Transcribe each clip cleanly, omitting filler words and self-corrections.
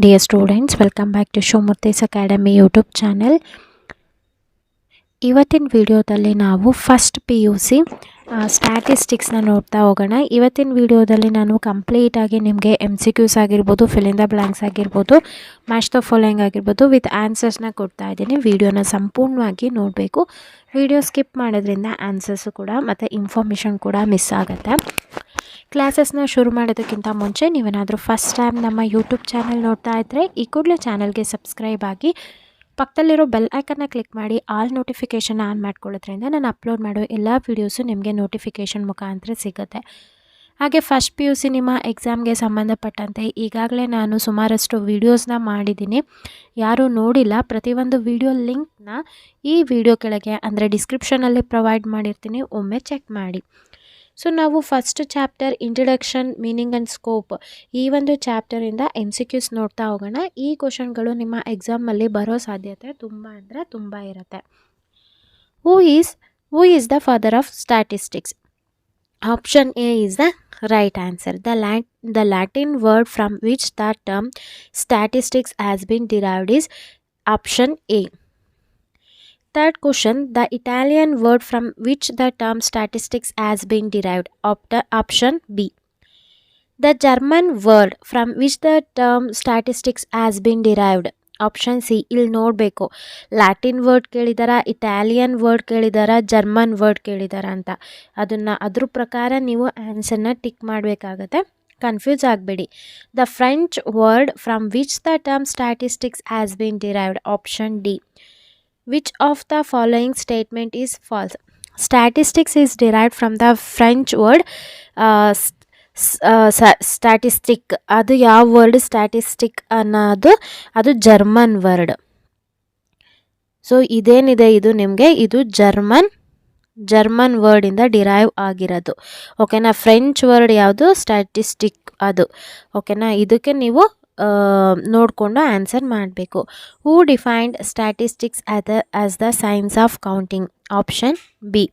Dear students, welcome back to Shomurthi's Academy YouTube channel. ಇವತ್ತಿನ ವಿಡಿಯೋದಲ್ಲಿ ನಾವು ಫಸ್ಟ್ PUC ಸ್ಟ್ಯಾಟಿಸ್ಟಿಕ್ಸ್ನ ನೋಡ್ತಾ ಹೋಗೋಣ. ಇವತ್ತಿನ ವಿಡಿಯೋದಲ್ಲಿ ನಾನು ಕಂಪ್ಲೀಟಾಗಿ ನಿಮಗೆ MCQs ಆಗಿರ್ಬೋದು, ಫಿಲ್ ಇನ್ ದ ಬ್ಲ್ಯಾಂಕ್ಸ್ ಆಗಿರ್ಬೋದು, ಮ್ಯಾಚ್ ದ ಫಾಲೋಯಿಂಗ್ ಆಗಿರ್ಬೋದು ವಿತ್ ಆನ್ಸರ್ಸ್ನ ಕೊಡ್ತಾ ಇದ್ದೀನಿ. ವಿಡಿಯೋನ ಸಂಪೂರ್ಣವಾಗಿ ನೋಡಬೇಕು. ವಿಡಿಯೋ ಸ್ಕಿಪ್ ಮಾಡೋದ್ರಿಂದ ಆನ್ಸರ್ಸು ಕೂಡ ಮತ್ತು ಇನ್ಫಾರ್ಮೇಷನ್ ಕೂಡ ಮಿಸ್ ಆಗುತ್ತೆ. ಕ್ಲಾಸಸ್ನ ಶುರು ಮಾಡೋದಕ್ಕಿಂತ ಮುಂಚೆ ನೀವೇನಾದರೂ ಫಸ್ಟ್ ಟೈಮ್ ನಮ್ಮ ಯೂಟ್ಯೂಬ್ ಚಾನಲ್ ನೋಡ್ತಾ ಇದ್ದರೆ ಈ ಕೂಡಲೇ ಚಾನಲ್ಗೆ ಸಬ್ಸ್ಕ್ರೈಬ್ ಆಗಿ ಪಕ್ಕದಲ್ಲಿರೋ ಬೆಲ್ ಐಕನ್ನ ಕ್ಲಿಕ್ ಮಾಡಿ ಆಲ್ ನೋಟಿಫಿಕೇಷನ್ ಆನ್ ಮಾಡ್ಕೊಳ್ಳೋದ್ರಿಂದ ನಾನು ಅಪ್ಲೋಡ್ ಮಾಡೋ ಎಲ್ಲ ವೀಡಿಯೋಸು ನಿಮಗೆ ನೋಟಿಫಿಕೇಷನ್ ಮುಖಾಂತರ ಸಿಗುತ್ತೆ. ಹಾಗೆ ಫಸ್ಟ್ PUC ನಿಮ್ಮ ಎಕ್ಸಾಮ್ಗೆ ಸಂಬಂಧಪಟ್ಟಂತೆ ಈಗಾಗಲೇ ನಾನು ಸುಮಾರಷ್ಟು ವೀಡಿಯೋಸ್ನ ಮಾಡಿದ್ದೀನಿ. ಯಾರೂ ನೋಡಿಲ್ಲ, ಪ್ರತಿಯೊಂದು ವಿಡಿಯೋ ಲಿಂಕ್ನ ಈ ವಿಡಿಯೋ ಕೆಳಗೆ ಅಂದರೆ ಡಿಸ್ಕ್ರಿಪ್ಷನಲ್ಲಿ ಪ್ರೊವೈಡ್ ಮಾಡಿರ್ತೀನಿ, ಒಮ್ಮೆ ಚೆಕ್ ಮಾಡಿ. ಸೊ ನಾವು first chapter introduction, meaning and scope, ಈ ಒಂದು ಚಾಪ್ಟರಿಂದ MCQs ನೋಡ್ತಾ ಹೋಗೋಣ. ಈ ಕ್ವಶನ್ಗಳು ನಿಮ್ಮ ಎಕ್ಸಾಮಲ್ಲಿ ಬರೋ ಸಾಧ್ಯತೆ ತುಂಬ ಇರುತ್ತೆ. Who is the father of statistics? Option A is the right answer. The Latin word from which the term statistics has been derived is option A. Third question, the Italian word from which the term statistics has been derived? Option B. The German word from which the term statistics has been derived? Option C. ಇಲ್ಲಿ ನೋಡಬೇಕು, Latin word ಕೇಳಿದಾರ, Italian word ಕೇಳಿದಾರ, German word ಕೇಳಿದಾರ ಅಂತ. ಅದ್ರ ಪ್ರಕಾರ ನೀವು ಆನ್ಸರ್ನ ಟಿಕ್ ಮಾಡಬೇಕಾಗತ್ತೆ. ಕನ್ಫ್ಯೂಸ್ ಆಗಬೇಡಿ. The French word from which the term statistics has been derived? Option D. Which of the following statement is false? Statistics is derived from the French word statistic. ಅದು ಯಾವ ವರ್ಡ್? ಸ್ಟ್ಯಾಟಿಸ್ಟಿಕ್ ಅನ್ನೋದು ಅದು German word. So ಇದೇನಿದೆ ಇದು ನಿಮಗೆ ಇದು German ವರ್ಡಿಂದ derive ಆಗಿರೋದು. ಓಕೆನಾ? French word ಯಾವುದು? ಸ್ಟ್ಯಾಟಿಸ್ಟಿಕ್ ಅದು. ಓಕೆನಾ? ಇದಕ್ಕೆ ನೀವು ನೋಡಿಕೊಂಡು ಆನ್ಸರ್ ಮಾಡಬೇಕು. Who defined statistics as the science of counting? Option B.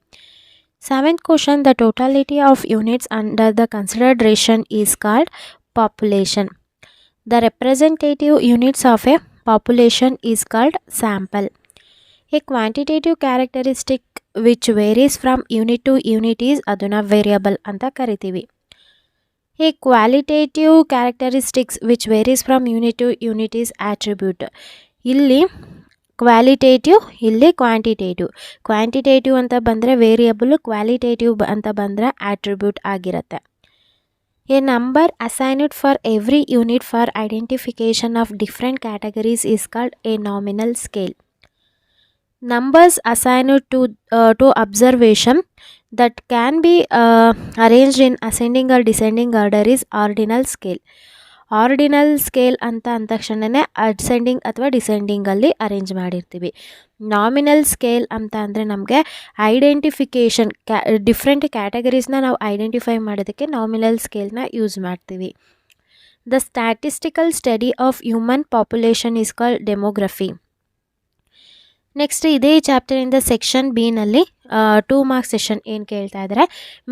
Seventh question, the totality of units under the consideration is called population. The representative units of a population is called sample. A quantitative characteristic which varies from unit to unit is ಅದನ್ನು variable ಅಂತ ಕರಿತೀವಿ. A qualitative characteristics which varies from unit to unit is attribute. ಇಲ್ಲಿ qualitative, ಇಲ್ಲಿ quantitative. Quantitative ಅಂತ ಬಂದರೆ variable, qualitative ಅಂತ ಬಂದರೆ attribute ಆಗಿರುತ್ತೆ. A number assigned for every unit for identification of different categories is called A nominal scale. Numbers assigned to observation that can be arranged in ascending or descending order is ordinal scale. Ordinal scale ಅಂತ ಅಂದ ತಕ್ಷಣವೇ ascending ಅಥವಾ ಡಿಸೆಂಡಿಂಗಲ್ಲಿ arrange ಮಾಡಿರ್ತೀವಿ. Nominal scale ಅಂತ ಅಂದರೆ ನಮಗೆ identification, different ಕ್ಯಾಟಗರೀಸ್ನ ನಾವು identify ಮಾಡೋದಕ್ಕೆ ನಾಮಿನಲ್ ಸ್ಕೇಲ್ನ ಯೂಸ್ ಮಾಡ್ತೀವಿ. The statistical study of human population is called demography. Next ಇದೇ ಚಾಪ್ಟರಿಂದ ಸೆಕ್ಷನ್ ಬಿನಲ್ಲಿ 2 ಮಾರ್ಕ್ಸ್ ಸೆಷನ್ ಏನು ಕೇಳ್ತಾ ಇದ್ದಾರೆ?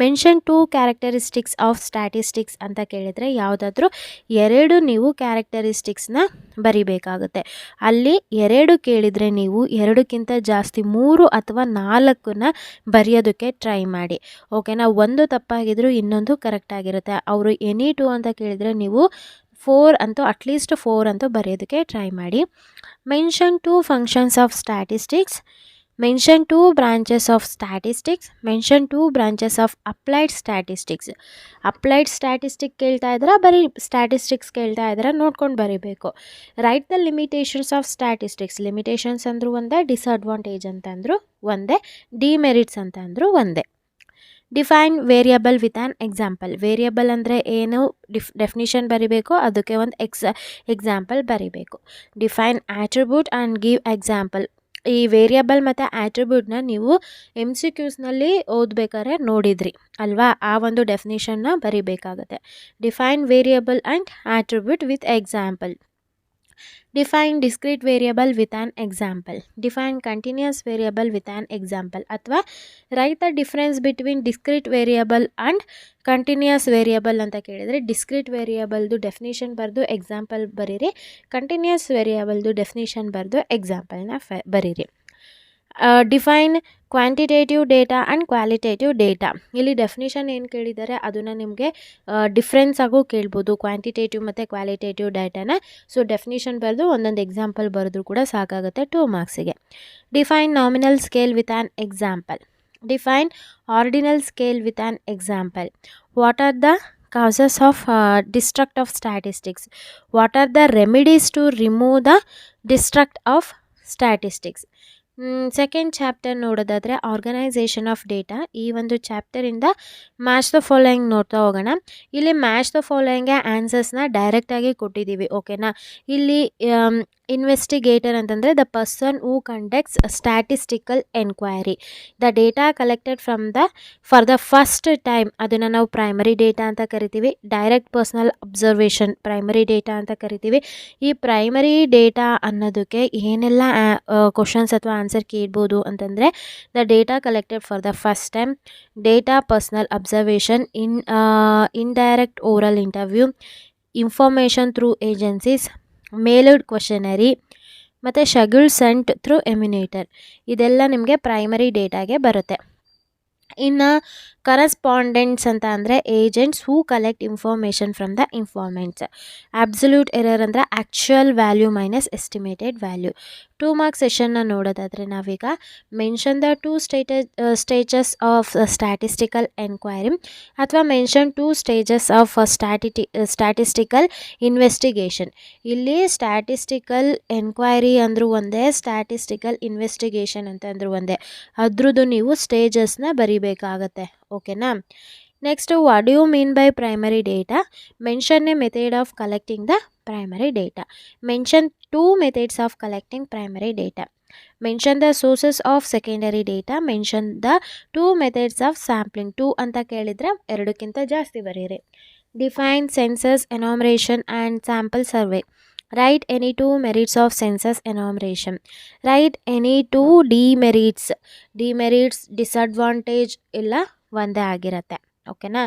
ಮೆನ್ಷನ್ 2 ಕ್ಯಾರೆಕ್ಟರಿಸ್ಟಿಕ್ಸ್ ಆಫ್ ಸ್ಟ್ಯಾಟಿಸ್ಟಿಕ್ಸ್ ಅಂತ ಕೇಳಿದರೆ ಯಾವುದಾದ್ರೂ 2 ನೀವು ಕ್ಯಾರೆಕ್ಟರಿಸ್ಟಿಕ್ಸ್ನ ಬರಿಬೇಕಾಗುತ್ತೆ. ಅಲ್ಲಿ 2 ಕೇಳಿದರೆ ನೀವು 2ಕ್ಕಿಂತ ಜಾಸ್ತಿ 3 ಅಥವಾ 4 ಬರೆಯೋದಕ್ಕೆ ಟ್ರೈ ಮಾಡಿ. ಓಕೆನಾ? ಒಂದು ತಪ್ಪಾಗಿದ್ರೂ ಇನ್ನೊಂದು ಕರೆಕ್ಟ್ ಆಗಿರುತ್ತೆ. ಅವರು ಎನಿ 2 ಅಂತ ಕೇಳಿದರೆ ನೀವು 4 ಅಂತೂ ಅಟ್ಲೀಸ್ಟ್ 4 ಅಂತೂ ಬರೆಯೋದಕ್ಕೆ ಟ್ರೈ ಮಾಡಿ. Mention 2 functions of statistics, mention 2 branches of statistics, mention 2 branches of applied statistics. Applied statistic ಕೇಳ್ತಾ ಇದ್ರೆ ಬರೀ ಸ್ಟ್ಯಾಟಿಸ್ಟಿಕ್ಸ್ ಕೇಳ್ತಾ ಇದ್ರೆ ನೋಡ್ಕೊಂಡು ಬರೀಬೇಕು. Right the limitations of statistics. Limitations ಅಂದರೂ ಒಂದೇ, ಡಿಸ್ಅಡ್ವಾಂಟೇಜ್ ಅಂತಂದರೂ ಒಂದೇ, ಡಿಮೆರಿಟ್ಸ್ ಅಂತಂದರೂ ಒಂದೇ. Define variable with an example. Variable ಅಂದರೆ ಏನು ಡೆಫಿನಿಷನ್ ಬರಿಬೇಕು, ಅದಕ್ಕೆ ಒಂದು ಎಕ್ಸಾಂಪಲ್ ಬರಿಬೇಕು. Define attribute and give example. ಈ ವೇರಿಯಬಲ್ ಮತ್ತು ಆಟ್ರಿಬ್ಯೂಟ್ನ ನೀವು MCQsನಲ್ಲಿ ಓದಬೇಕಾದ್ರೆ ನೋಡಿದ್ರಿ ಅಲ್ವಾ? ಆ ಒಂದು ಡೆಫಿನಿಷನ್ನ ಬರಿಬೇಕಾಗುತ್ತೆ. Define variable and attribute with example. Define discrete variable with an example. Define continuous variable with an example. ಅಥವಾ write the difference between discrete variable and continuous variable ಅಂತ ಕೇಳಿದರೆ ಡಿಸ್ಕ್ರೀಟ್ ವೇರಿಯಬಲ್ದು ಡೆಫಿನೇಷನ್ ಬರೆದು ಎಕ್ಸಾಂಪಲ್ ಬರೀರಿ. ಕಂಟಿನ್ಯೂಸ್ ವೇರಿಯಬಲ್ದು definition ಬರೆದು ಎಕ್ಸಾಂಪಲ್ನ ಬರೀರಿ. Define quantitative data and qualitative data. ಇಲ್ಲಿ ಡೆಫಿನೇಷನ್ ಏನು ಕೇಳಿದ್ದಾರೆ ಅದನ್ನು ನಿಮಗೆ ಡಿಫ್ರೆನ್ಸ್ ಆಗು ಕೇಳ್ಬೋದು, ಕ್ವಾಂಟಿಟೇಟಿವ್ ಮತ್ತು ಕ್ವಾಲಿಟೇಟಿವ್ ಡೇಟಾನ. ಸೊ ಡೆಫಿನೇಷನ್ ಬರೆದು ಒಂದೊಂದು ಎಕ್ಸಾಂಪಲ್ ಬರೆದ್ರು ಕೂಡ ಸಾಕಾಗುತ್ತೆ 2 ಮಾರ್ಕ್ಸಿಗೆ. Define nominal scale with an example. Define ordinal scale with an example. What are the causes of destruct of statistics? What are the remedies to remove the destruct of statistics? Second chapter ನೋಡೋದಾದರೆ organisation of data. ಈ ಒಂದು ಚಾಪ್ಟರಿಂದ match the following ನೋಡ್ತಾ ಹೋಗೋಣ. ಇಲ್ಲಿ match the ಫಾಲೋಯಿಂಗ್ಗೆ ಆನ್ಸರ್ಸ್ನ ಡೈರೆಕ್ಟಾಗಿ ಕೊಟ್ಟಿದ್ದೀವಿ, ಓಕೆನಾ. ಇಲ್ಲಿ ಇನ್ವೆಸ್ಟಿಗೇಟರ್ ಅಂತಂದರೆ the person who conducts statistical enquiry. The data collected for the first time ಅದನ್ನು ನಾವು ಪ್ರೈಮರಿ ಡೇಟಾ ಅಂತ ಕರಿತೀವಿ. Direct personal observation primary data ಅಂತ ಕರಿತೀವಿ. ಈ ಪ್ರೈಮರಿ ಡೇಟಾ ಅನ್ನೋದಕ್ಕೆ ಏನೆಲ್ಲ ಕ್ವಶನ್ಸ್ ಅಥವಾ ಆನ್ಸರ್ ಕೇಳ್ಬೋದು ಅಂತಂದರೆ the data collected for the first time, data personal observation, indirect oral interview, information through agencies, mailed questionnaire ಮತ್ತು ಶೆಡ್ಯೂಲ್ ಸೆಂಟ್ ಥ್ರೂ ಎಮ್ಯುನೇಟರ್. ಇದೆಲ್ಲ ನಿಮಗೆ ಪ್ರೈಮರಿ ಡೇಟಾಗೆ ಬರುತ್ತೆ. ಇನ್ನು ಕರೆಸ್ಪಾಂಡೆಂಟ್ಸ್ ಅಂತ ಅಂದರೆ agents who collect information from the informants. Absolute error ಅಂದರೆ actual value minus estimated value. 2 marks ಸೆಷನ್ನ ನೋಡೋದಾದರೆ ನಾವೀಗ mention the 2 stages of statistical enquiry ಅಥವಾ mention 2 stages of statistical investigation. ಇಲ್ಲಿ ಸ್ಟ್ಯಾಟಿಸ್ಟಿಕಲ್ ಎನ್ಕ್ವೈರಿ ಅಂದರೂ ಒಂದೇ, ಸ್ಟ್ಯಾಟಿಸ್ಟಿಕಲ್ ಇನ್ವೆಸ್ಟಿಗೇಷನ್ ಅಂತಂದರೂ ಒಂದೇ. ಅದ್ರದ್ದು ನೀವು ಸ್ಟೇಜಸ್ನ ಬರೀಬೇಕಾಗತ್ತೆ, ಓಕೆನಾ. Next, what do you mean by primary data? Mention a method of collecting the primary data. Mention 2 methods of collecting primary data. Mention the sources of secondary data. Mention the 2 methods of sampling. 2 ಅಂತ ಕೇಳಿದ್ರೆ 2ಕ್ಕಿಂತ ಜಾಸ್ತಿ ಬರೀರಿ. Define census enumeration and sample survey. Write any 2 merits of census enumeration. Write any 2 demerits. Demerits disadvantage ಇಲ್ಲ ಒಂದೇ ಆಗಿರುತ್ತೆ, ಓಕೆನಾ.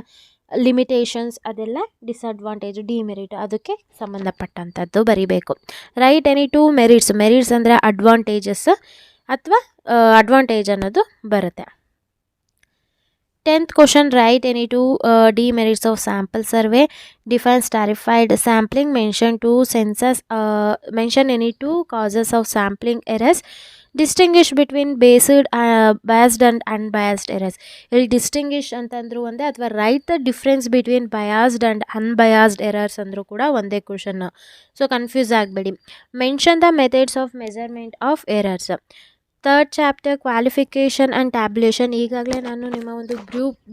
Limitations ಅದೆಲ್ಲ disadvantage, demerit ಅದಕ್ಕೆ ಸಂಬಂಧಪಟ್ಟಂಥದ್ದು ಬರೀಬೇಕು. Right any 2 merits. ಮೆರಿಟ್ಸ್ ಅಂದರೆ ಅಡ್ವಾಂಟೇಜಸ್ ಅಥವಾ ಅಡ್ವಾಂಟೇಜ್ ಅನ್ನೋದು ಬರುತ್ತೆ. 10th question, write any 2 demerits of sample survey. Define stratified sampling. Mention 2 census. Mention any 2 causes of sampling errors. Distinguish between biased and unbiased errors. ಇಲ್ಲಿ distinguish ಅಂತಂದರೂ ಒಂದೇ ಅಥವಾ write the difference between biased and unbiased errors ಅಂದರೂ ಕೂಡ ಒಂದೇ question, so confuse ಆಗಬೇಡಿ. Mention the methods of measurement of errors. 3rd chapter qualification and tabulation. ಈಗಾಗಲೇ ನಾನು ನಿಮ್ಮ ಒಂದು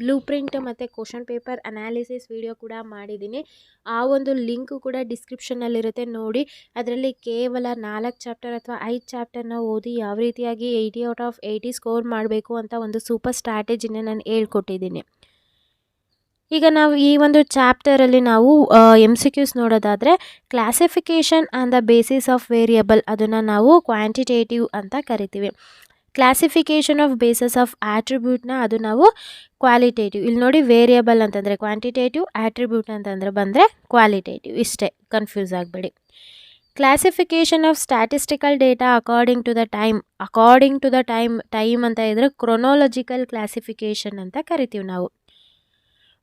ಬ್ಲೂ ಪ್ರಿಂಟ್ ಮತ್ತು ಕ್ವಶನ್ ಪೇಪರ್ ಅನಾಲಿಸಿಸ್ ವಿಡಿಯೋ ಕೂಡ ಮಾಡಿದ್ದೀನಿ. ಆ ಒಂದು ಲಿಂಕ್ ಕೂಡ ಡಿಸ್ಕ್ರಿಪ್ಷನ್ನಲ್ಲಿರುತ್ತೆ, ನೋಡಿ. ಅದರಲ್ಲಿ ಕೇವಲ 4 ಚಾಪ್ಟರ್ ಅಥವಾ 5 ಚಾಪ್ಟರ್ನ ಓದಿ ಯಾವ ರೀತಿಯಾಗಿ 80 ಔಟ್ ಆಫ್ 80 ಸ್ಕೋರ್ ಮಾಡಬೇಕು ಅಂತ ಒಂದು ಸೂಪರ್ ಸ್ಟ್ರಾಟಜಿನ ನಾನು ಹೇಳ್ಕೊಟ್ಟಿದ್ದೀನಿ. ಈಗ ನಾವು ಈ ಒಂದು ಚಾಪ್ಟರಲ್ಲಿ ನಾವು MCQs ನೋಡೋದಾದರೆ classification on the basis of variable ಅದನ್ನು ನಾವು ಕ್ವಾಂಟಿಟೇಟಿವ್ ಅಂತ ಕರಿತೀವಿ. ಕ್ಲಾಸಿಫಿಕೇಷನ್ ಆಫ್ ಬೇಸಿಸ್ ಆಫ್ ಆಟ್ರಿಬ್ಯೂಟ್ನ ಅದು ನಾವು ಕ್ವಾಲಿಟೇಟಿವ್. ಇಲ್ಲಿ ನೋಡಿ, ವೇರಿಯಬಲ್ ಅಂತಂದರೆ ಕ್ವಾಂಟಿಟೇಟಿವ್, ಆಟ್ರಿಬ್ಯೂಟ್ ಅಂತಂದರೆ ಬಂದರೆ ಕ್ವಾಲಿಟೇಟಿವ್. ಇಷ್ಟೇ, ಕನ್ಫ್ಯೂಸ್ ಆಗಬೇಡಿ. Classification of statistical data according to the time ಅಂತ ಇದ್ದರೆ ಕ್ರೊನಾಲಜಿಕಲ್ ಕ್ಲಾಸಿಫಿಕೇಷನ್ ಅಂತ ಕರಿತೀವಿ ನಾವು.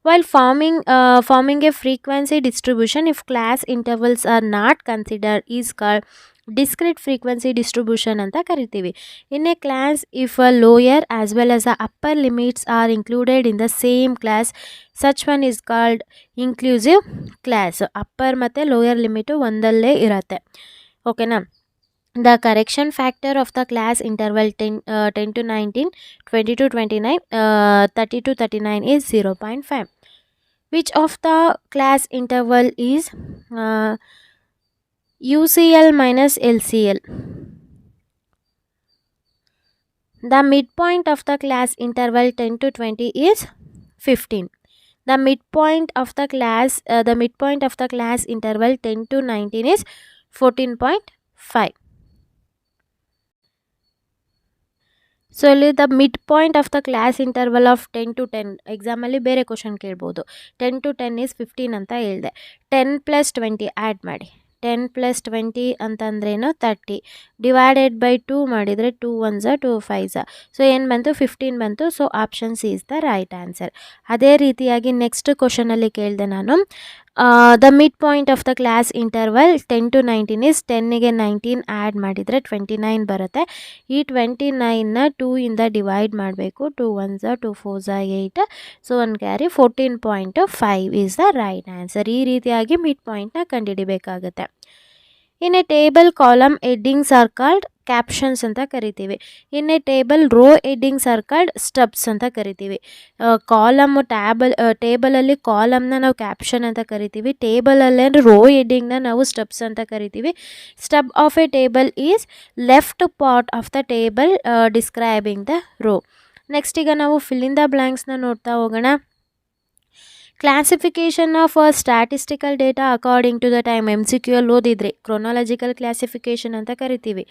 While forming a frequency distribution, if class intervals are not considered, is called discrete frequency distribution ಅಂತ ಕರಿತೀವಿ. In a class, if a lower as well as the upper limits are included in the same class, such one is called inclusive class. Upper ಮತ್ತು lower limit ಒಂದಲ್ಲೇ ಇರುತ್ತೆ, ಓಕೆನಾ. The correction factor of the class interval 10 to 19, 20 to 29, 30 to 39 is 0.5. Which of the class interval is UCL minus LCL? The midpoint of the class interval 10 to 20 is 15. The midpoint of the class interval 10 to 19 is 14.5. So ಇಲ್ಲಿ the midpoint of the class interval of 10 to 10 ಎಕ್ಸಾಮಲ್ಲಿ ಬೇರೆ question ಕೇಳ್ಬೋದು. 10 to 10 is 15 ಅಂತ ಹೇಳಿದೆ. 10 + 20 add ಮಾಡಿ. 10 + 20 ಅಂತಂದ್ರೇನು 30 divided by 2 ಮಾಡಿದರೆ 2 1s 2 5s. So ಏನು ಬಂತು 15 ಬಂತು. So option C is the right answer. ಅದೇ ರೀತಿಯಾಗಿ ನೆಕ್ಸ್ಟ್ ಕ್ವಶನಲ್ಲಿ ಕೇಳಿದೆ ನಾನು the midpoint of the class interval 10 to 19 is 10ಗೆ 19 ಆ್ಯಡ್ ಮಾಡಿದರೆ 29 ಬರುತ್ತೆ. ಈ 29ನ 2 ಇಂದ ಡಿವೈಡ್ ಮಾಡಬೇಕು. 2 1s 2 4s 8. So 1 carry 14.5 is the right answer. ಈ ರೀತಿಯಾಗಿ ಮಿಡ್ ಪಾಯಿಂಟ್ನ ಕಂಡುಹಿಡಿಬೇಕಾಗುತ್ತೆ. In a table column headings are called captions ಅಂತ ಕರಿತೀವಿ. In a table row headings are called stubs ಅಂತ ಕರಿತೀವಿ. ಕಾಲಮ್ಮು ಟೇಬಲಲ್ಲಿ ಕಾಲಮ್ನ ನಾವು ಕ್ಯಾಪ್ಷನ್ ಅಂತ ಕರಿತೀವಿ. ಟೇಬಲಲ್ಲೇ ರೋ ಹೆಡ್ಡಿಂಗ್ನ ನಾವು ಸ್ಟಬ್ಸ್ ಅಂತ ಕರಿತೀವಿ. Stub of a table is left part of the table describing the row. Next ಈಗ ನಾವು ಫಿಲ್ ಇನ್ ದ ಬ್ಲ್ಯಾಂಕ್ಸ್ನ ನೋಡ್ತಾ ಹೋಗೋಣ. Classification of statistical data according to the time MCQ ಅಲ್ಲಿ ಓದಿದ್ರಿ. ಕ್ರೊನಾಲಜಿಕಲ್ ಕ್ಲಾಸಿಫಿಕೇಷನ್ ಅಂತ ಕರಿತೀವಿ.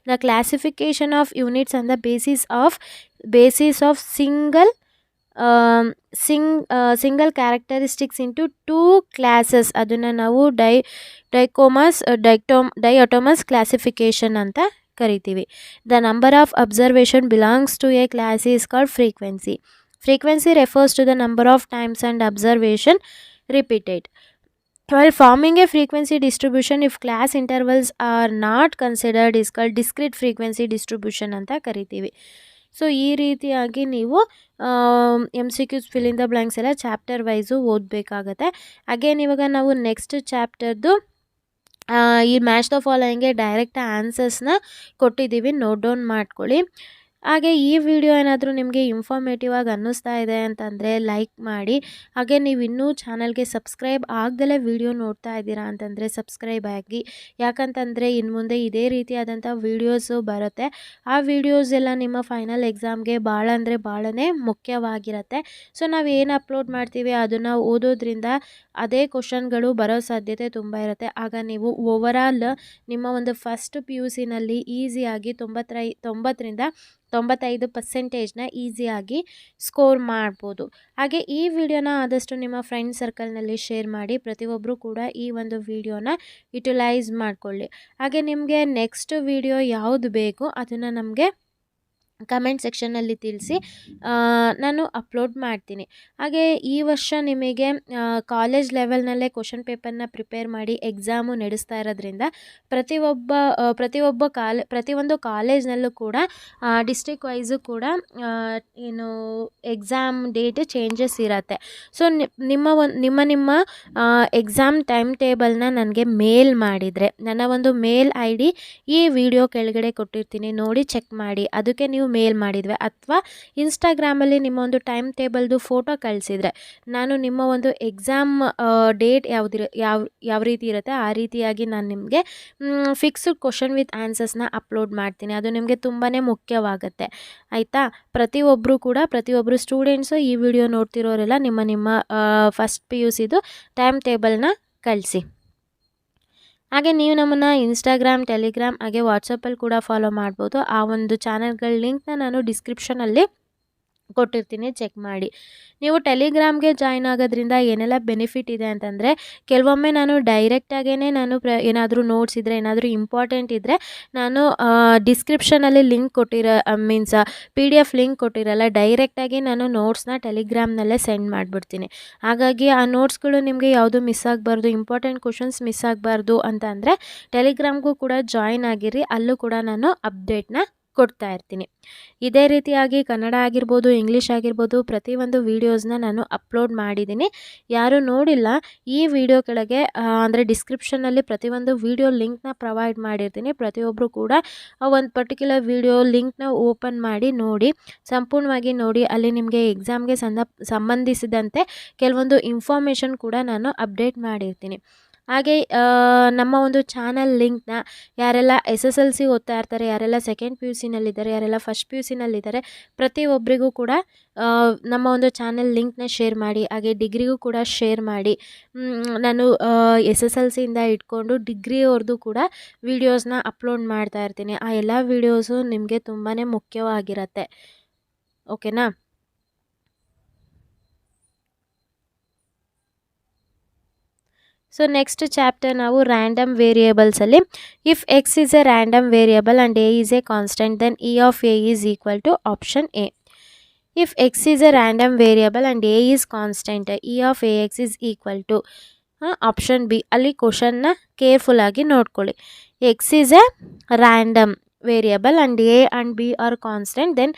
The classification of units on the basis of single characteristics into 2 classes. ಅದನ್ನು ನಾವು ಡೈಅಟೋಮಸ್ ಕ್ಲಾಸಿಫಿಕೇಷನ್ ಅಂತ ಕರಿತೀವಿ. The number of observation belongs to a class is called frequency. Frequency refers to the number of times and observation repeated. While forming a frequency distribution, if class intervals are not considered, is called discrete frequency distribution ಅಂತ ಕರಿತೀವಿ. So ಈ ರೀತಿಯಾಗಿ ನೀವು MCQs fill in the blanks ಎಲ್ಲ chapter wise ಓದಬೇಕಾಗತ್ತೆ. Again ಇವಾಗ ನಾವು next ಚಾಪ್ಟರ್ದು ಈ match the ಫಾಲೋಯಿಂಗ್ಗೆ direct ಆನ್ಸರ್ಸ್ನ ಕೊಟ್ಟಿದ್ದೀವಿ, ನೋಟ್ ಡೌನ್ ಮಾಡ್ಕೊಳ್ಳಿ. ಹಾಗೆ ಈ ವಿಡಿಯೋ ಏನಾದರೂ ನಿಮಗೆ ಇನ್ಫಾರ್ಮೇಟಿವ್ ಆಗಿ ಅನ್ನಿಸ್ತಾ ಇದೆ ಅಂತಂದರೆ ಲೈಕ್ ಮಾಡಿ. ಹಾಗೆ ನೀವು ಇನ್ನೂ ಚಾನಲ್ಗೆ ಸಬ್ಸ್ಕ್ರೈಬ್ ಆಗದಲ್ಲೇ ವಿಡಿಯೋ ನೋಡ್ತಾ ಇದ್ದೀರಾ ಅಂತಂದರೆ ಸಬ್ಸ್ಕ್ರೈಬ್ ಆಗಿ. ಯಾಕಂತಂದರೆ ಇನ್ನು ಮುಂದೆ ಇದೇ ರೀತಿಯಾದಂಥ ವೀಡಿಯೋಸು ಬರುತ್ತೆ. ಆ ವಿಡಿಯೋಸ್ ಎಲ್ಲ ನಿಮ್ಮ ಫೈನಲ್ ಎಕ್ಸಾಮ್ಗೆ ಭಾಳ ಅಂದರೆ ಭಾಳನೇ ಮುಖ್ಯವಾಗಿರುತ್ತೆ. ಸೊ ನಾವು ಏನು ಅಪ್ಲೋಡ್ ಮಾಡ್ತೀವಿ ಅದನ್ನು ಓದೋದ್ರಿಂದ ಅದೇ ಕ್ವಶನ್ಗಳು ಬರೋ ಸಾಧ್ಯತೆ ತುಂಬ ಇರುತ್ತೆ. ಆಗ ನೀವು ಓವರಾಲ್ ನಿಮ್ಮ ಒಂದು ಫಸ್ಟ್ PUCನಲ್ಲಿ ಈಸಿಯಾಗಿ 90ರಿಂದ 95% ಈಸಿಯಾಗಿ ಸ್ಕೋರ್ ಮಾಡ್ಬೋದು. ಹಾಗೆ ಈ ವಿಡಿಯೋನ ಆದಷ್ಟು ನಿಮ್ಮ ಫ್ರೆಂಡ್ ಸರ್ಕಲ್ನಲ್ಲಿ ಶೇರ್ ಮಾಡಿ. ಪ್ರತಿಯೊಬ್ಬರು ಕೂಡ ಈ ಒಂದು ವಿಡಿಯೋನ ಯುಟಿಲೈಸ್ ಮಾಡಿಕೊಳ್ಳಿ. ಹಾಗೆ ನಿಮಗೆ ನೆಕ್ಸ್ಟ್ ವಿಡಿಯೋ ಯಾವುದು ಬೇಕು ಅದನ್ನು ನಮಗೆ ಕಮೆಂಟ್ ಸೆಕ್ಷನ್ನಲ್ಲಿ ತಿಳಿಸಿ, ನಾನು ಅಪ್ಲೋಡ್ ಮಾಡ್ತೀನಿ. ಹಾಗೆ ಈ ವರ್ಷ ನಿಮಗೆ ಕಾಲೇಜ್ ಲೆವೆಲ್ನಲ್ಲೇ ಕ್ವಶನ್ ಪೇಪರ್ನ ಪ್ರಿಪೇರ್ ಮಾಡಿ ಎಕ್ಸಾಮು ನಡೆಸ್ತಾ ಇರೋದ್ರಿಂದ ಪ್ರತಿಯೊಂದು ಕಾಲೇಜ್ನಲ್ಲೂ ಕೂಡ ಡಿಸ್ಟ್ರಿಕ್ಟ್ ವೈಸು ಕೂಡ ಏನು ಎಕ್ಸಾಮ್ ಡೇಟ್ ಚೇಂಜಸ್ ಇರುತ್ತೆ. ಸೊ ನಿಮ್ಮ ಎಕ್ಸಾಮ್ ಟೈಮ್ ಟೇಬಲ್ನ ನನಗೆ ಮೇಲ್ ಮಾಡಿದರೆ ನನ್ನ ಒಂದು ಮೇಲ್ ID ಈ ವಿಡಿಯೋ ಕೆಳಗಡೆ ಕೊಟ್ಟಿರ್ತೀನಿ, ನೋಡಿ ಚೆಕ್ ಮಾಡಿ. ಅದಕ್ಕೆ ನೀವು ಮೇಲ್ ಮಾಡಿದ್ವಿ ಅಥವಾ ಇನ್ಸ್ಟಾಗ್ರಾಮಲ್ಲಿ ನಿಮ್ಮ ಒಂದು ಟೈಮ್ ಟೇಬಲ್ದು ಫೋಟೋ ಕಳಿಸಿದರೆ ನಾನು ನಿಮ್ಮ ಒಂದು ಎಕ್ಸಾಮ್ ಡೇಟ್ ಯಾವ ರೀತಿ ಇರುತ್ತೆ ಆ ರೀತಿಯಾಗಿ ನಾನು ನಿಮಗೆ ಫಿಕ್ಸ್ಡ್ ಕ್ವಶನ್ ವಿತ್ ಆನ್ಸರ್ಸ್ನ ಅಪ್ಲೋಡ್ ಮಾಡ್ತೀನಿ. ಅದು ನಿಮಗೆ ತುಂಬಾ ಮುಖ್ಯವಾಗುತ್ತೆ, ಆಯಿತಾ. ಪ್ರತಿಯೊಬ್ಬರು ಸ್ಟೂಡೆಂಟ್ಸು ಈ ವಿಡಿಯೋ ನೋಡ್ತಿರೋರೆಲ್ಲ ನಿಮ್ಮ ಫಸ್ಟ್ PUCದು ಟೈಮ್ ಟೇಬಲ್ನ ಕಳಿಸಿ. ಹಾಗೆ ನೀವು ನಮ್ಮನ್ನು ಇನ್ಸ್ಟಾಗ್ರಾಮ್, ಟೆಲಿಗ್ರಾಮ್ ಹಾಗೆ ವಾಟ್ಸಪ್ಪಲ್ಲಿ ಕೂಡ ಫಾಲೋ ಮಾಡ್ಬೋದು. ಆ ಒಂದು ಚಾನಲ್ಗಳ ಲಿಂಕ್ನ ನಾನು ಡಿಸ್ಕ್ರಿಪ್ಷನಲ್ಲಿ ಕೊಟ್ಟಿರ್ತೀನಿ, ಚೆಕ್ ಮಾಡಿ. ನೀವು ಟೆಲಿಗ್ರಾಮ್ಗೆ ಜಾಯ್ನ್ ಆಗೋದ್ರಿಂದ ಏನೆಲ್ಲ ಬೆನಿಫಿಟ್ ಇದೆ ಅಂತಂದರೆ ಕೆಲವೊಮ್ಮೆ ನಾನು ಡೈರೆಕ್ಟಾಗೇ ಏನಾದರೂ ನೋಟ್ಸ್ ಇದ್ದರೆ ಏನಾದರೂ ಇಂಪಾರ್ಟೆಂಟ್ ಇದ್ದರೆ ನಾನು ಡಿಸ್ಕ್ರಿಪ್ಷನಲ್ಲಿ ಲಿಂಕ್ PDF ಲಿಂಕ್ ಕೊಟ್ಟಿರಲ್ಲ, ಡೈರೆಕ್ಟಾಗಿ ನಾನು ನೋಟ್ಸ್ನ ಟೆಲಿಗ್ರಾಮ್ನಲ್ಲೇ ಸೆಂಡ್ ಮಾಡಿಬಿಡ್ತೀನಿ. ಹಾಗಾಗಿ ಆ ನೋಟ್ಸ್ಗಳು ನಿಮಗೆ ಯಾವುದು ಮಿಸ್ ಆಗಬಾರ್ದು, ಇಂಪಾರ್ಟೆಂಟ್ ಕ್ವಶನ್ಸ್ ಮಿಸ್ ಆಗಬಾರ್ದು ಅಂತ ಅಂದರೆ ಟೆಲಿಗ್ರಾಮ್ಗೂ ಕೂಡ ಜಾಯ್ನ್ ಆಗಿರಿ. ಅಲ್ಲೂ ಕೂಡ ನಾನು ಅಪ್ಡೇಟ್ನ ಕೊಡ್ತಾ ಇರ್ತೀನಿ. ಇದೇ ರೀತಿಯಾಗಿ ಕನ್ನಡ ಆಗಿರ್ಬೋದು, ಇಂಗ್ಲೀಷ್ ಆಗಿರ್ಬೋದು, ಪ್ರತಿಯೊಂದು ವೀಡಿಯೋಸ್ನ ನಾನು ಅಪ್ಲೋಡ್ ಮಾಡಿದ್ದೀನಿ. ಯಾರು ನೋಡಿಲ್ಲ ಈ ವಿಡಿಯೋ ಕೆಳಗೆ ಅಂದರೆ ಡಿಸ್ಕ್ರಿಪ್ಷನಲ್ಲಿ ಪ್ರತಿಯೊಂದು ವಿಡಿಯೋ ಲಿಂಕ್ನ ಪ್ರೊವೈಡ್ ಮಾಡಿರ್ತೀನಿ. ಪ್ರತಿಯೊಬ್ಬರು ಕೂಡ ಒಂದು ಪರ್ಟಿಕ್ಯುಲರ್ ವಿಡಿಯೋ ಲಿಂಕ್ನ ಓಪನ್ ಮಾಡಿ ನೋಡಿ, ಸಂಪೂರ್ಣವಾಗಿ ನೋಡಿ. ಅಲ್ಲಿ ನಿಮಗೆ ಎಕ್ಸಾಮ್ಗೆ ಸಂಬಂಧಿಸಿದಂತೆ ಕೆಲವೊಂದು ಇನ್ಫಾರ್ಮೇಷನ್ ಕೂಡ ನಾನು ಅಪ್ಡೇಟ್ ಮಾಡಿರ್ತೀನಿ. ಹಾಗೆ ನಮ್ಮ ಒಂದು ಚಾನಲ್ ಲಿಂಕ್ನ ಯಾರೆಲ್ಲ SSLC ಓದ್ತಾ ಇರ್ತಾರೆ, ಯಾರೆಲ್ಲ ಸೆಕೆಂಡ್ PUCನಲ್ಲಿದ್ದಾರೆ, ಯಾರೆಲ್ಲ ಫಸ್ಟ್ PUCನಲ್ಲಿದ್ದಾರೆ, ಪ್ರತಿಯೊಬ್ಬರಿಗೂ ಕೂಡ ನಮ್ಮ ಒಂದು ಚಾನಲ್ ಲಿಂಕ್ನ ಶೇರ್ ಮಾಡಿ. ಹಾಗೆ ಡಿಗ್ರಿಗೂ ಕೂಡ ಶೇರ್ ಮಾಡಿ. ನಾನು SSLCಯಿಂದ ಇಟ್ಕೊಂಡು ಡಿಗ್ರಿಯವ್ರದ್ದು ಕೂಡ ವೀಡಿಯೋಸ್ನ ಅಪ್ಲೋಡ್ ಮಾಡ್ತಾ ಇರ್ತೀನಿ. ಆ ಎಲ್ಲ ವೀಡಿಯೋಸು ನಿಮಗೆ ತುಂಬಾ ಮುಖ್ಯವಾಗಿರುತ್ತೆ. ಓಕೆನಾ? ಸೊ ನೆಕ್ಸ್ಟ್ ಚಾಪ್ಟರ್ ನಾವು ರ್ಯಾಂಡಮ್ ವೇರಿಯೇಬಲ್ಸಲ್ಲಿ if X is a random variable and A is a constant then E of A is equal to option A. If X is a random variable and A is constant E of A X is equal to option B. ಅಲ್ಲಿ ಕ್ವಶನ್ನ ಕೇರ್ಫುಲ್ಲಾಗಿ ನೋಡ್ಕೊಳ್ಳಿ. X is a random variable and A and B are constant then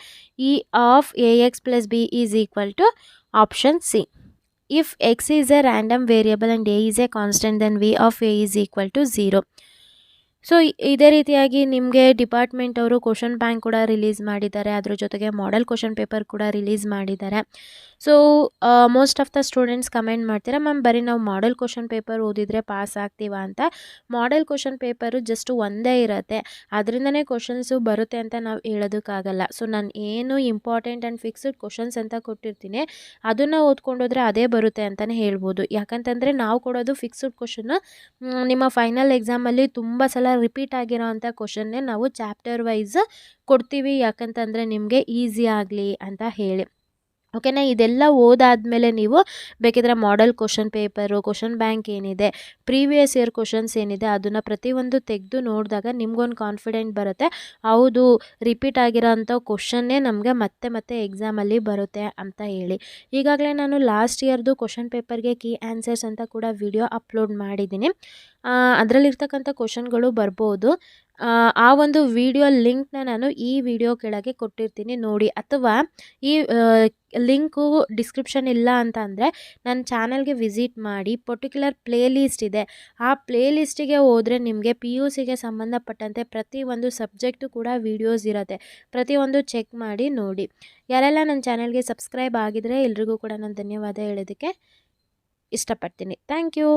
E of A X plus B is equal to option C. If x is a random variable and a is a constant then v of a is equal to 0. So ಇದೇ ರೀತಿಯಾಗಿ ನಿಮಗೆ department ಅವರು question bank ಕೂಡ release ಮಾಡಿದ್ದಾರೆ, ಅದ್ರ ಜೊತೆಗೆ model question paper ಕೂಡ release ಮಾಡಿದ್ದಾರೆ. So most of the students comment ಮಾಡ್ತೀರಾ, ಮ್ಯಾಮ್ ಬರೀ ನಾವು ಮಾಡೆಲ್ ಕ್ವಶನ್ ಪೇಪರ್ ಓದಿದರೆ ಪಾಸ್ ಆಗ್ತೀವಾ ಅಂತ. ಮಾಡೆಲ್ ಕ್ವಶನ್ ಪೇಪರು ಜಸ್ಟ್ ಒಂದೇ ಇರುತ್ತೆ, ಅದರಿಂದನೇ ಕ್ವಶನ್ಸು ಬರುತ್ತೆ ಅಂತ ನಾವು ಹೇಳೋದಕ್ಕಾಗಲ್ಲ. ಸೊ ನಾನು ಏನು ಇಂಪಾರ್ಟೆಂಟ್ ಆ್ಯಂಡ್ ಫಿಕ್ಸ್ಡ್ ಕ್ವಶನ್ಸ್ ಅಂತ ಕೊಟ್ಟಿರ್ತೀನಿ ಅದನ್ನು ಓದ್ಕೊಂಡೋದ್ರೆ ಅದೇ ಬರುತ್ತೆ ಅಂತಲೇ ಹೇಳ್ಬೋದು. ಯಾಕಂತಂದರೆ ನಾವು ಕೊಡೋದು ಫಿಕ್ಸ್ಡ್ ಕ್ವಶನ್ನು, ನಿಮ್ಮ ಫೈನಲ್ ಎಕ್ಸಾಮಲ್ಲಿ ತುಂಬ ಸಲ ರಿಪೀಟ್ ಆಗಿರೋ ಅಂಥ ಕ್ವಶನ್ನೇ ನಾವು ಚಾಪ್ಟರ್ ವೈಸ್ ಕೊಡ್ತೀವಿ, ಯಾಕಂತಂದರೆ ನಿಮಗೆ ಈಸಿ ಆಗಲಿ ಅಂತ ಹೇಳಿ. ಓಕೆನಾ? ಇದೆಲ್ಲ ಓದಾದಮೇಲೆ ನೀವು ಬೇಕಿದ್ರೆ model question paper, question bank ಏನಿದೆ, ಪ್ರೀವಿಯಸ್ ಇಯರ್ ಕ್ವಶನ್ಸ್ ಏನಿದೆ ಅದನ್ನು ಪ್ರತಿಯೊಂದು ತೆಗೆದು ನೋಡಿದಾಗ ನಿಮ್ಗೊಂದು ಕಾನ್ಫಿಡೆಂಟ್ ಬರುತ್ತೆ, ಹೌದು ರಿಪೀಟ್ ಆಗಿರೋ ಅಂಥ ಕ್ವಶನ್ನೇ ನಮಗೆ ಮತ್ತೆ ಮತ್ತೆ ಎಕ್ಸಾಮಲ್ಲಿ ಬರುತ್ತೆ ಅಂತ ಹೇಳಿ. ಈಗಾಗಲೇ ನಾನು ಲಾಸ್ಟ್ ಇಯರ್ದು ಕ್ವಶನ್ ಪೇಪರ್ಗೆ ಕೀ ಆನ್ಸರ್ಸ್ ಅಂತ ಕೂಡ ವಿಡಿಯೋ ಅಪ್ಲೋಡ್ ಮಾಡಿದ್ದೀನಿ. ಅದರಲ್ಲಿರ್ತಕ್ಕಂಥ ಕ್ವಶನ್ಗಳು ಬರ್ಬೋದು. ಆ ಒಂದು ವಿಡಿಯೋ ಲಿಂಕ್ನ ನಾನು ಈ ವಿಡಿಯೋ ಕೆಳಗೆ ಕೊಟ್ಟಿರ್ತೀನಿ ನೋಡಿ, ಅಥವಾ ಈ ಲಿಂಕು ಡಿಸ್ಕ್ರಿಪ್ಷನ್ ಇಲ್ಲ ಅಂತ ಅಂದರೆ ನನ್ನ ಚಾನಲ್ಗೆ ವಿಸಿಟ್ ಮಾಡಿ. ಪರ್ಟಿಕ್ಯುಲರ್ ಪ್ಲೇ ಲಿಸ್ಟ್ ಇದೆ, ಆ ಪ್ಲೇ ಲಿಸ್ಟಿಗೆ ಹೋದರೆ ನಿಮಗೆ PUCಗೆ ಸಂಬಂಧಪಟ್ಟಂತೆ ಪ್ರತಿಯೊಂದು ಸಬ್ಜೆಕ್ಟು ಕೂಡ ವೀಡಿಯೋಸ್ ಇರುತ್ತೆ, ಪ್ರತಿಯೊಂದು ಚೆಕ್ ಮಾಡಿ ನೋಡಿ. ಯಾರೆಲ್ಲ ನನ್ನ ಚಾನಲ್ಗೆ ಸಬ್ಸ್ಕ್ರೈಬ್ ಆಗಿದರೆ ಎಲ್ರಿಗೂ ಕೂಡ ನಾನು ಧನ್ಯವಾದ ಹೇಳೋದಕ್ಕೆ ಇಷ್ಟಪಡ್ತೀನಿ. Thank you.